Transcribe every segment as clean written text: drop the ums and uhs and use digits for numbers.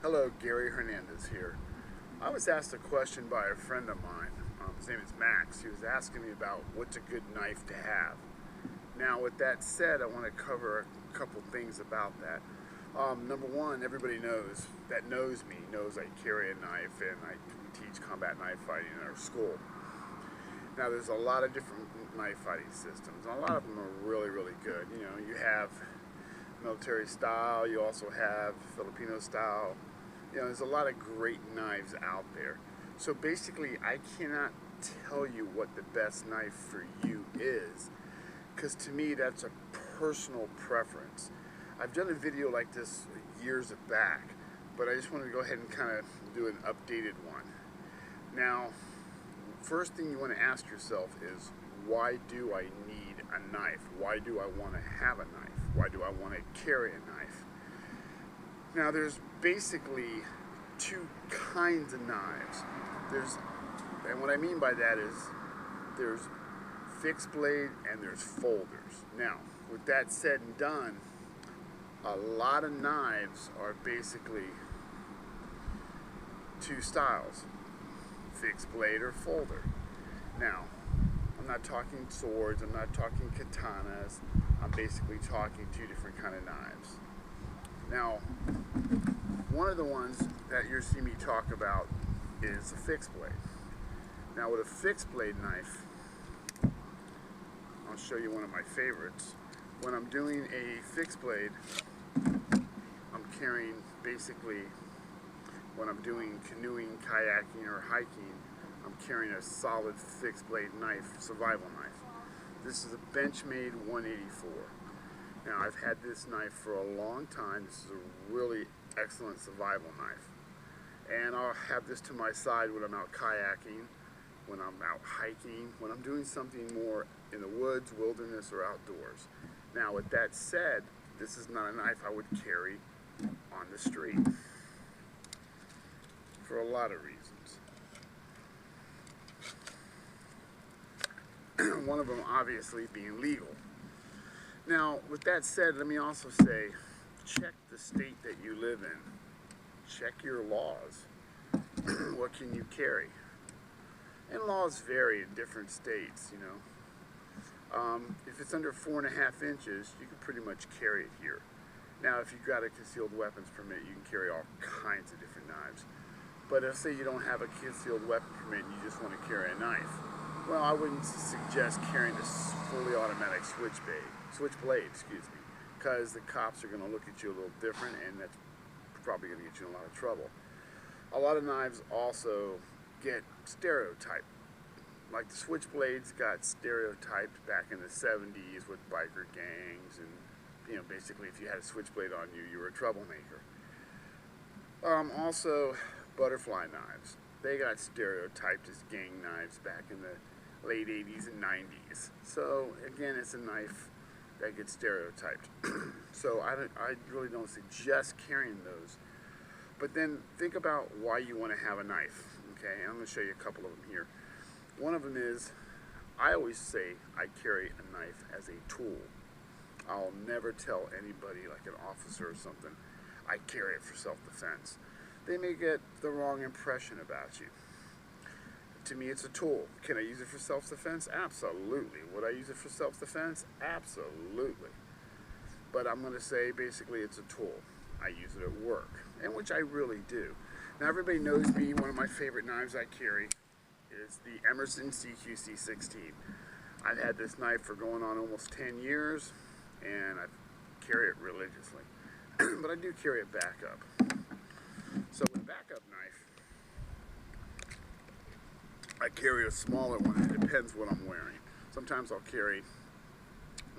Hello, Gary Hernandez here. I was asked a question by a friend of mine. His name is Max. He was asking me about what's a good knife to have. Now, with that said, I want to cover a couple things about that. Number one, everybody that knows me knows I carry a knife and I teach combat knife fighting in our school. Now, there's a lot of different knife fighting systems, and a lot of them are really, really good. You know, you have military style, you also have Filipino style. You know, there's a lot of great knives out there. So basically, I cannot tell you what the best knife for you is, because to me, that's a personal preference. I've done a video like this years back, but I just wanted to go ahead and kind of do an updated one. Now, first thing you want to ask yourself is, why do I need a knife? Why do I want to have a knife? Why do I want to carry a knife? Now, there's basically two kinds of knives. And what I mean by that is there's fixed blade and there's folders. Now, with that said and done, a lot of knives are basically two styles, fixed blade or folder. Now, I'm not talking swords, I'm not talking katanas, I'm basically talking two different kind of knives. Now, one of the ones that you'll see me talk about is a fixed blade. Now, with a fixed blade knife, I'll show you one of my favorites. When I'm doing a fixed blade, I'm carrying basically, when I'm doing canoeing, kayaking, or hiking, I'm carrying a solid fixed blade knife, survival knife. This is a Benchmade 184. Now, I've had this knife for a long time. This is a really excellent survival knife. And I'll have this to my side when I'm out kayaking, when I'm out hiking, when I'm doing something more in the woods, wilderness, or outdoors. Now, with that said, this is not a knife I would carry on the street for a lot of reasons. One of them obviously being legal. Now, with that said, let me also say, check the state that you live in. Check your laws. What can you carry? And laws vary in different states, you know. If it's under 4.5 inches, you can pretty much carry it here. Now, if you've got a concealed weapons permit, you can carry all kinds of different knives. But if, say, you don't have a concealed weapon permit and you just want to carry a knife, well, I wouldn't suggest carrying this fully automatic switchblade, because the cops are going to look at you a little different, and that's probably going to get you in a lot of trouble. A lot of knives also get stereotyped. Like the switchblades got stereotyped back in the 70s with biker gangs, and you know, basically if you had a switchblade on you, you were a troublemaker. Also, butterfly knives. They got stereotyped as gang knives back in the late 80s and 90s. So again, it's a knife that gets stereotyped. So I really don't suggest carrying those. But then think about why you want to have a knife. Okay, I'm going to show you a couple of them here. One of them is, I always say I carry a knife as a tool. I'll never tell anybody, like an officer or something, I carry it for self-defense. They may get the wrong impression about you. To me, it's a tool. Can I use it for self-defense? Absolutely. Would I use it for self-defense? Absolutely. But I'm going to say, basically, it's a tool. I use it at work, and which I really do. Now, everybody knows me. One of my favorite knives I carry is the Emerson CQC-16. I've had this knife for going on almost 10 years, and I carry it religiously. But I do carry a backup. So with a backup knife, I carry a smaller one. It depends what I'm wearing. Sometimes I'll carry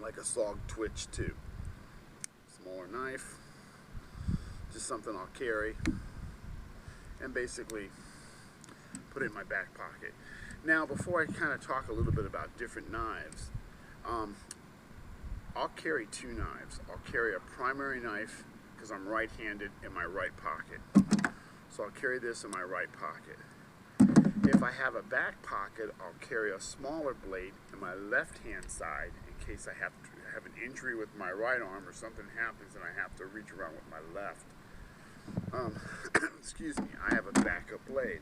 like a SOG Twitch 2. Smaller knife, just something I'll carry, and basically put it in my back pocket. Now, before I kind of talk a little bit about different knives, I'll carry two knives. I'll carry a primary knife, because I'm right-handed, in my right pocket. So I'll carry this in my right pocket. If I have a back pocket, I'll carry a smaller blade in my left-hand side in case I have an injury with my right arm or something happens and I have to reach around with my left. excuse me, I have a backup blade.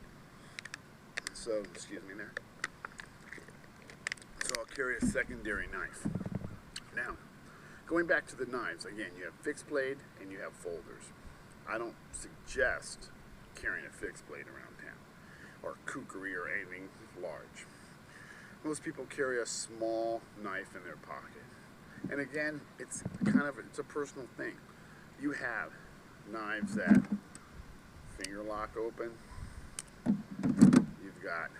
So, excuse me there. So I'll carry a secondary knife. Now, going back to the knives, again, you have fixed blade and you have folders. I don't suggest carrying a fixed blade around town or kukri or anything large. Most people carry a small knife in their pocket. And again, it's a personal thing. You have knives that finger lock open. You've got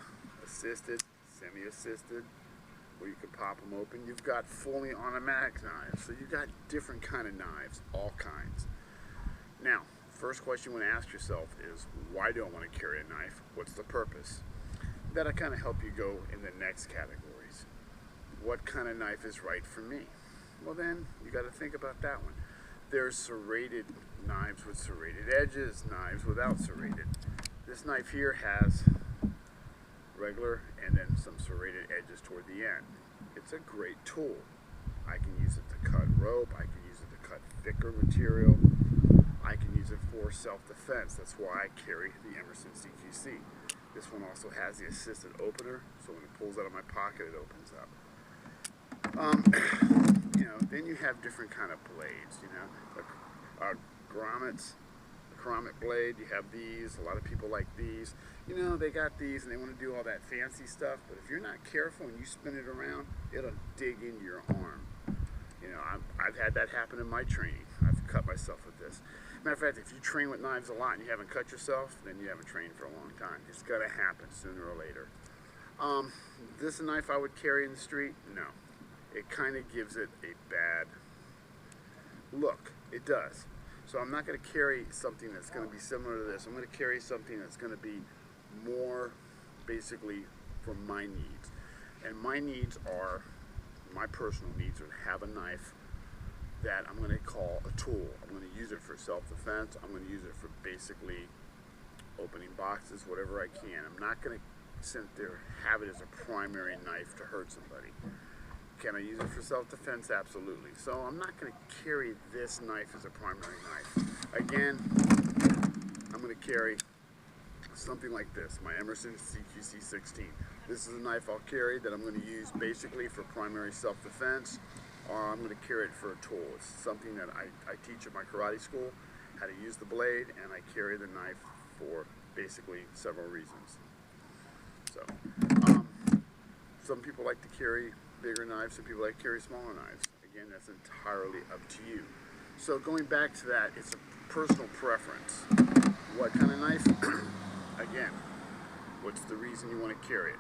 assisted, semi-assisted, where you can pop them open. You've got fully automatic knives. So you've got different kind of knives, all kinds. Now, first question you want to ask yourself is, why do I want to carry a knife? What's the purpose? That'll kind of help you go in the next categories. What kind of knife is right for me? Well then, you got to think about that one. There's serrated knives with serrated edges, knives without serrated. This knife here has regular and then some serrated edges toward the end. It's a great tool. I can use it to cut rope, I can use it to cut thicker material, I can use it for self-defense. That's why I carry the Emerson CQC. This one also has the assisted opener, so when it pulls out of my pocket, it opens up. You know, then you have different kind of blades, you know, grommets, the grommet blade, you have these, a lot of people like these. You know, they got these and they want to do all that fancy stuff, but if you're not careful and you spin it around, it'll dig into your arm. You know, I've had that happen in my training. I've cut myself with this. Matter of fact, if you train with knives a lot and you haven't cut yourself, then you haven't trained for a long time. It's going to happen sooner or later. This a knife I would carry in the street? No. It kind of gives it a bad look. It does. So I'm not going to carry something that's going to be similar to this. I'm going to carry something that's going to be more basically for my needs. And my needs are, my personal needs are to have a knife that I'm going to call a tool. I'm going to use it for self-defense. I'm going to use it for basically opening boxes, whatever I can. I'm not going to sit there and have it as a primary knife to hurt somebody. Can I use it for self-defense? Absolutely. So I'm not going to carry this knife as a primary knife. Again, I'm going to carry something like this, my Emerson CQC 16. This is a knife I'll carry that I'm going to use basically for primary self-defense, or I'm going to carry it for a tool. It's something that I teach at my karate school, how to use the blade, and I carry the knife for basically several reasons. So, some people like to carry bigger knives, some people like to carry smaller knives. Again, that's entirely up to you. So going back to that, it's a personal preference. What kind of knife? Again, what's the reason you want to carry it?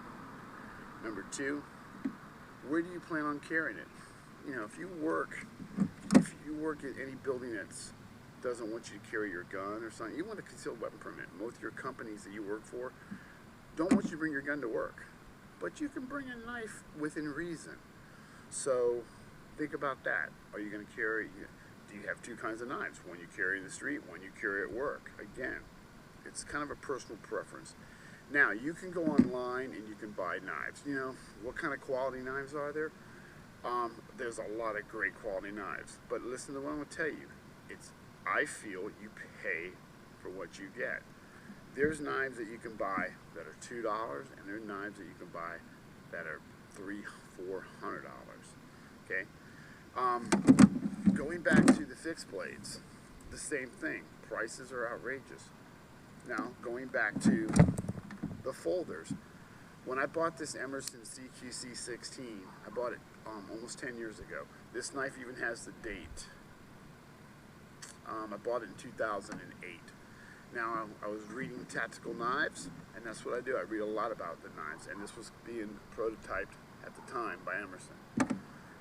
Number two, where do you plan on carrying it? You know, if you work at any building that doesn't want you to carry your gun or something, you want a concealed weapon permit. Most of your companies that you work for don't want you to bring your gun to work. But you can bring a knife within reason. So think about that. Are you going to carry, do you have two kinds of knives? One you carry in the street, one you carry at work. Again, it's kind of a personal preference. Now, you can go online and you can buy knives. You know, what kind of quality knives are there? There's a lot of great quality knives. But listen to what I'm going to tell you. I feel you pay for what you get. There's knives that you can buy that are $2, and there are knives that you can buy that are $300–400. Okay. Going back to the fixed blades, the same thing. Prices are outrageous. Now, going back to the folders, when I bought this Emerson CQC 16, I bought it almost 10 years ago. This knife even has the date. I bought it in 2008. Now, I was reading Tactical Knives, and that's what I do. I read a lot about the knives, and this was being prototyped at the time by Emerson.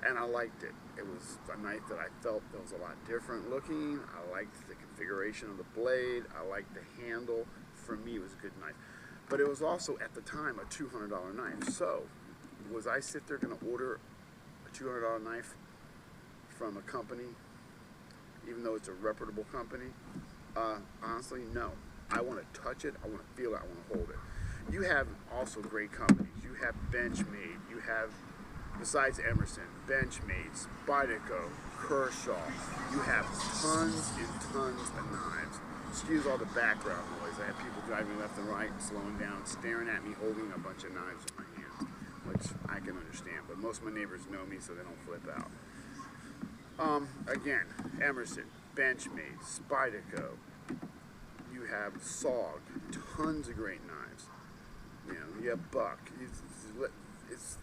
And I liked it. It was a knife that I felt that was a lot different looking. I liked the configuration of the blade. I liked the handle. For me, it was a good knife. But it was also, at the time, a $200 knife. So, was I sit there going to order a $200 knife from a company, even though it's a reputable company? Honestly, no. I want to touch it, I want to feel it, I want to hold it. You have also great companies. You have Benchmade, you have, besides Emerson, Benchmade, Spyderco, Kershaw. You have tons and tons of knives. excuse all the background noise. I have people driving left and right, slowing down, staring at me, holding a bunch of knives in my hands, which I can understand. But most of my neighbors know me, so they don't flip out. Again, Emerson, Benchmade, Spyderco. You have SOG, tons of great knives. You know, you have Buck.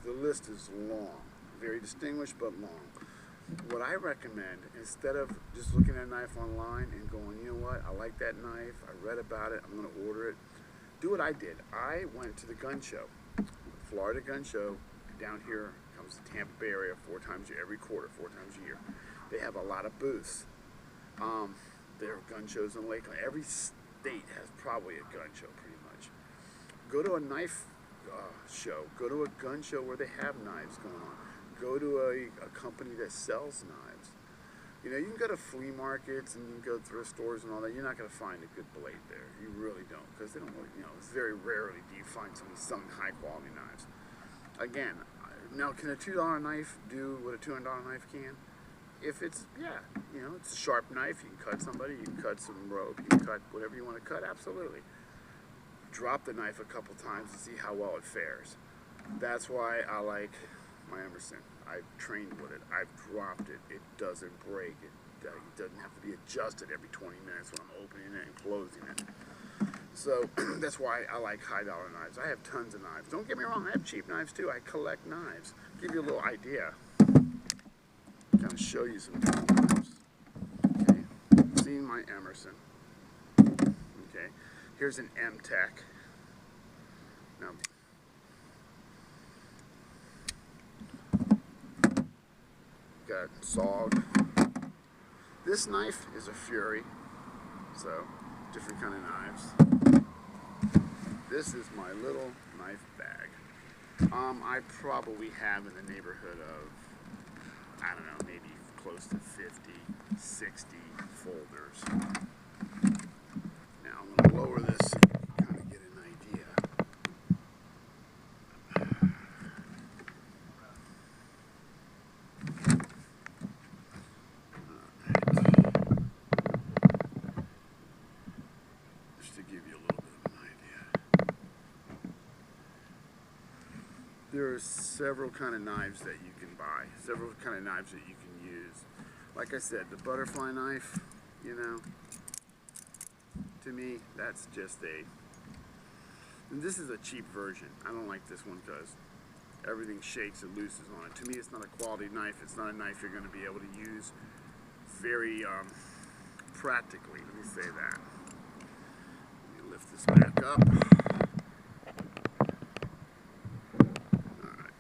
The list is long, very distinguished but long. What I recommend, instead of just looking at a knife online and going, you know what, I like that knife, I read about it, I'm going to order it, do what I did. I went to the gun show, Florida Gun Show, down here, comes to Tampa Bay area every quarter, 4 times a year. They have a lot of booths. There are gun shows in Lakeland. Every state has probably a gun show, pretty much. Go to a knife show. Go to a gun show where they have knives going on. Go to a company that sells knives. You know, you can go to flea markets and you can go to thrift stores and all that. You're not going to find a good blade there. You really don't, because they don't really, you know, it's very rarely do you find somebody selling high quality knives. Again, now can a $2 knife do what a $200 knife can? If it's, yeah, you know, it's a sharp knife, you can cut somebody, you can cut some rope, you can cut whatever you want to cut, absolutely. Drop the knife a couple times and see how well it fares. That's why I like my Emerson. I've trained with it, I've dropped it, it doesn't break, it doesn't have to be adjusted every 20 minutes when I'm opening it and closing it. So that's why I like high dollar knives. I have tons of knives. Don't get me wrong, I have cheap knives too. I collect knives. Give you a little idea. Kind of show you some knives. Okay, seen my Emerson. Okay, here's an M-Tech. Now, got SOG. This knife is a Fury, so different kind of knives. This is my little knife bag. I probably have in the neighborhood of, I don't know, maybe close to 50, 60 folders. Now I'm going to lower this so you can kind of get an idea. Just to give you a little bit of an idea. There are several kind of knives that you can buy, several kind of knives that you can use. Like I said, the butterfly knife, you know, to me, that's just and this is a cheap version. I don't like this one because everything shakes and looses on it. To me, it's not a quality knife. It's not a knife you're going to be able to use very practically. Let me say that. Let me lift this back up. Alright.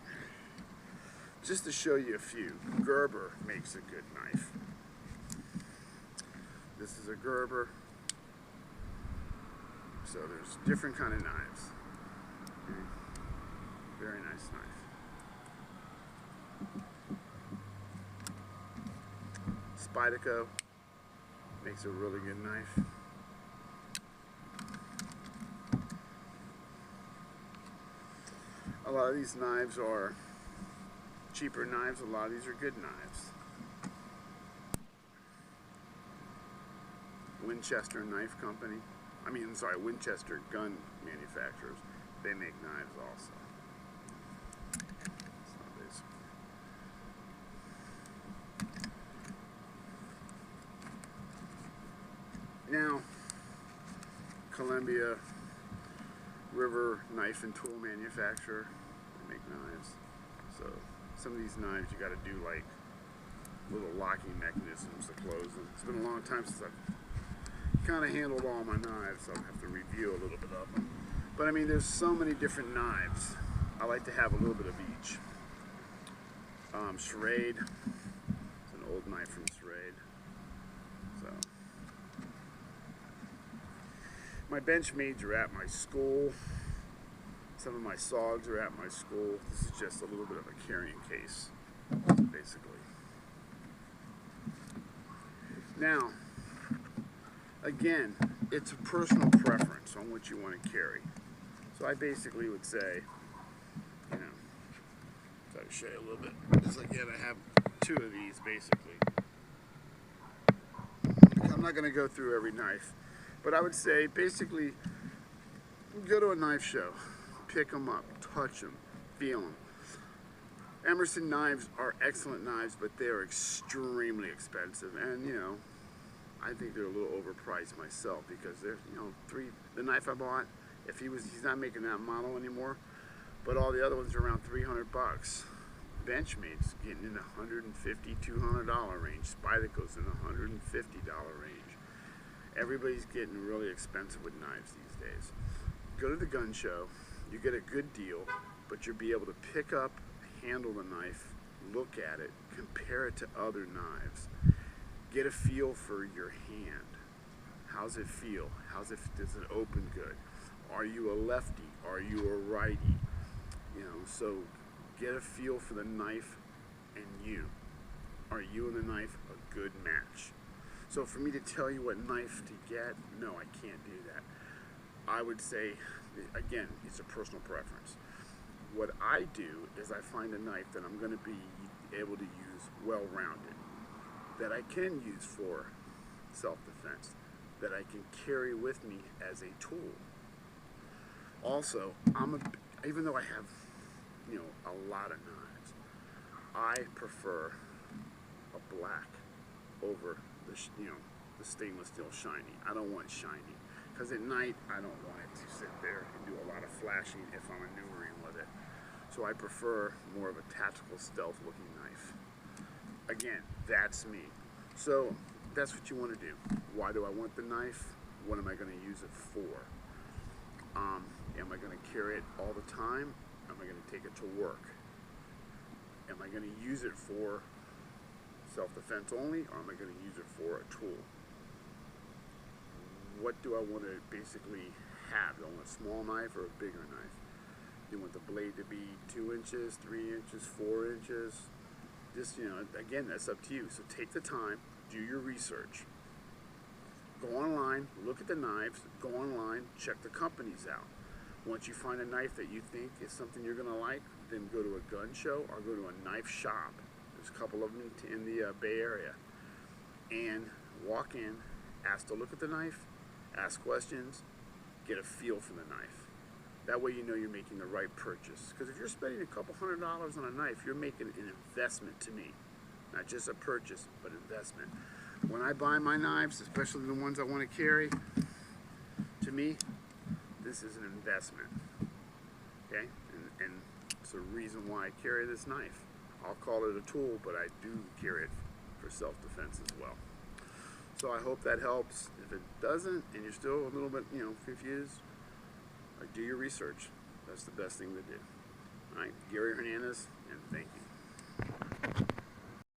Just to show you a few, Gerber makes a good knife. This is a Gerber. So there's different kind of knives. Okay. Very nice knife. Spyderco makes a really good knife. A lot of these knives are cheaper knives. A lot of these are good knives. Winchester Knife Company. Winchester gun manufacturers. They make knives also. Now, Columbia River Knife and Tool Manufacturer. They make knives. So some of these knives you got to do like little locking mechanisms to close them. It's been a long time since I've kind of handled all my knives, so I'll have to review a little bit of them. But I mean, there's so many different knives. I like to have a little bit of each. Schrade. It's an old knife from Schrade. So my Benchmades are at my school. Some of my SOGs are at my school. This is just a little bit of a carrying case, basically. Now, again, it's a personal preference on what you want to carry. So I basically would say, you know, try to show you a little bit. Just again, I have 2 of these basically. I'm not going to go through every knife. But I would say basically go to a knife show, pick them up, touch them, feel them. Emerson knives are excellent knives, but they're extremely expensive, and you know, I think they're a little overpriced myself, because they're, you know, the knife I bought, if he's not making that model anymore, but all the other ones are around 300 bucks. Benchmade's getting in the $150, $200 range. Spyderco's in the $150 range. Everybody's getting really expensive with knives these days. Go to the gun show, you get a good deal, but you'll be able to pick up, handle the knife, look at it, compare it to other knives, get a feel for your hand. How's it feel? Does it open good? Are you a lefty? Are you a righty? You know, so get a feel for the knife and you. Are you and the knife a good match? So for me to tell you what knife to get, no, I can't do that. I would say, again, it's a personal preference. What I do is I find a knife that I'm going to be able to use well-rounded, that I can use for self-defense, that I can carry with me as a tool. Also, even though I have, you know, a lot of knives, I prefer a black over the, you know, the stainless steel shiny. I don't want shiny, because at night I don't want it to sit there and do a lot of flashing if I'm maneuvering with it. So I prefer more of a tactical stealth looking knife. Again, that's me. So that's what you want to do. Why do I want the knife? What am I going to use it for? Am I going to carry it all the time? Am I going to take it to work? Am I going to use it for self-defense only, or am I going to use it for a tool? What do I want to basically have? Do I want a small knife or a bigger knife? Do you want the blade to be 2 inches, 3 inches, 4 inches? Just, you know, again, that's up to you. So take the time, do your research. Go online, look at the knives, go online, check the companies out. Once you find a knife that you think is something you're going to like, then go to a gun show or go to a knife shop. There's a couple of them in the Bay Area. And walk in, ask to look at the knife, ask questions, get a feel for the knife. That way you know you're making the right purchase. Because if you're spending a couple $100 on a knife, you're making an investment to me. Not just a purchase, but investment. When I buy my knives, especially the ones I want to carry, to me, this is an investment. Okay? And it's a reason why I carry this knife. I'll call it a tool, but I do carry it for self-defense as well. So I hope that helps. If it doesn't, and you're still a little bit, you know, confused, do your research. That's the best thing to do. All right, Gary Hernandez, and thank you.